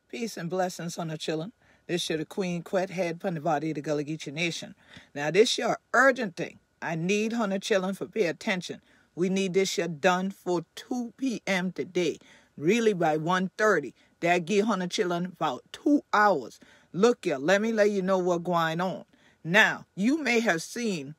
Peace and blessings on the chillin'. This your the Queen Quet, head from the body of the Gullah Geechee Nation. Now this your urgent thing. I need on the chillin' for pay attention. We need this shit done for 2 p.m. today. Really by 1:30. That give on the chillin' about 2 hours. Look here, let me let you know what's going on. Now, you may have seen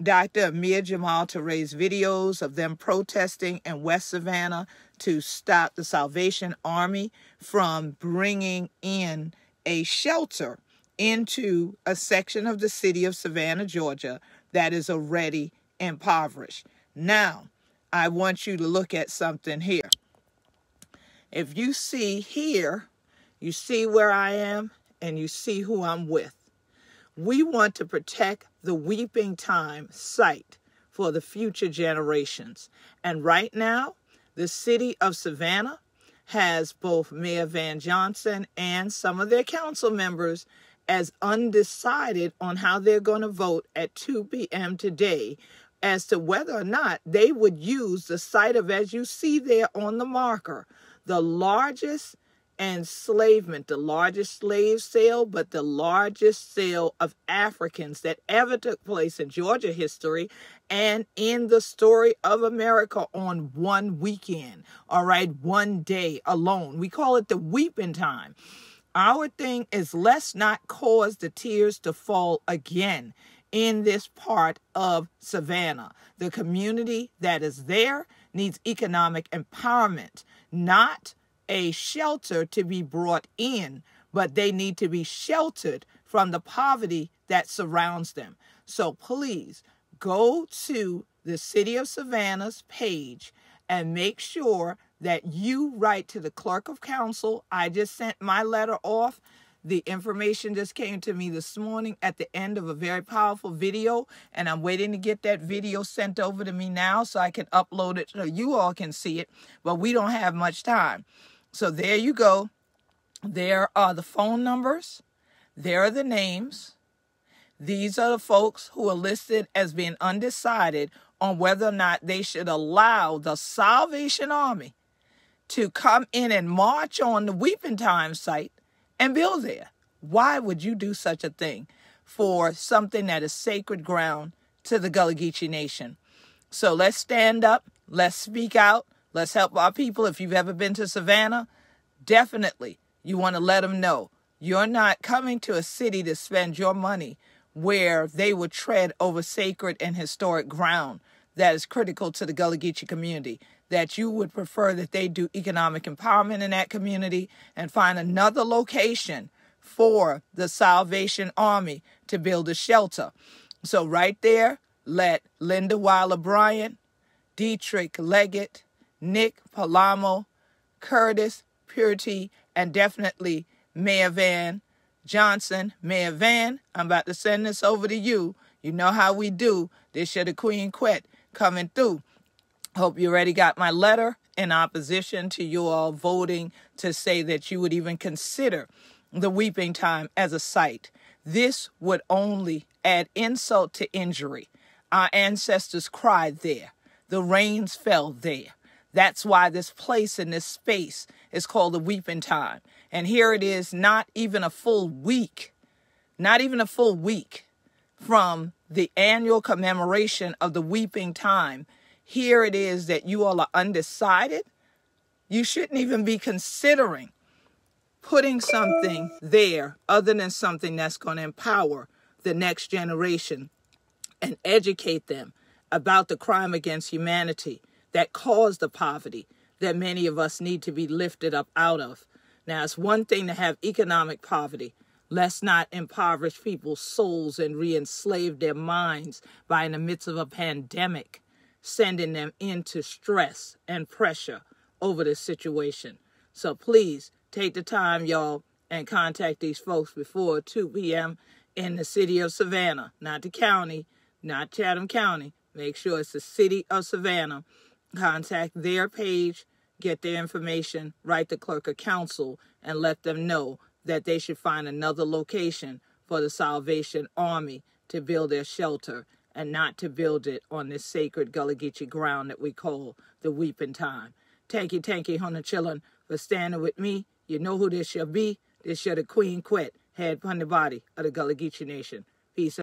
Dr. Amir Jamal to raise videos of them protesting in West Savannah to stop the Salvation Army from bringing in a shelter into a section of the city of Savannah, Georgia, that is already impoverished. Now, I want you to look at something here. If you see here, you see where I am and you see who I'm with. We want to protect the Weeping Time site for the future generations. And right now, the city of Savannah has both Mayor Van Johnson and some of their council members as undecided on how they're going to vote at 2 p.m. today as to whether or not they would use the site of, as you see there on the marker, the largest enslavement, the largest slave sale, but the largest sale of Africans that ever took place in Georgia history and in the story of America on one weekend, all right, one day alone. We call it the Weeping Time. Our thing is, let's not cause the tears to fall again in this part of Savannah. The community that is there needs economic empowerment, not a shelter to be brought in, but they need to be sheltered from the poverty that surrounds them. So please go to the City of Savannah's page and make sure that you write to the clerk of council. I just sent my letter off. The information just came to me this morning at the end of a very powerful video, and I'm waiting to get that video sent over to me now so I can upload it so you all can see it, but we don't have much time. So there you go. There are the phone numbers. There are the names. These are the folks who are listed as being undecided on whether or not they should allow the Salvation Army to come in and march on the Weeping Time site and build there. Why would you do such a thing for something that is sacred ground to the Gullah Geechee Nation? So let's stand up. Let's speak out. Let's help our people. If you've ever been to Savannah, definitely you want to let them know you're not coming to a city to spend your money where they would tread over sacred and historic ground that is critical to the Gullah Geechee community, that you would prefer that they do economic empowerment in that community and find another location for the Salvation Army to build a shelter. So right there, let Linda Weiler Bryant, Dietrich Leggett, Nick Palamo, Curtis Purity, and definitely Mayor Van Johnson. Mayor Van, I'm about to send this over to you. You know how we do. This year the Queen Quet coming through. Hope you already got my letter in opposition to you all voting to say that you would even consider the Weeping Time as a site. This would only add insult to injury. Our ancestors cried there. The rains fell there. That's why this place and this space is called the Weeping Time. And here it is, not even a full week from the annual commemoration of the Weeping Time. Here it is that you all are undecided. You shouldn't even be considering putting something there other than something that's going to empower the next generation and educate them about the crime against humanity that caused the poverty that many of us need to be lifted up out of. Now, it's one thing to have economic poverty. Let's not impoverish people's souls and re-enslave their minds by, in the midst of a pandemic, sending them into stress and pressure over this situation. So please take the time, y'all, and contact these folks before 2 p.m. in the city of Savannah, not the county, not Chatham County. Make sure it's the city of Savannah. Contact their page, get their information, write the clerk of council, and let them know that they should find another location for the Salvation Army to build their shelter and not to build it on this sacred Gullah Geechee ground that we call the Weeping Time. Thank you, Hona Chillin, for standing with me. You know who this shall be? This shall the Queen Quet, head upon the body of the Gullah Geechee Nation. Peace.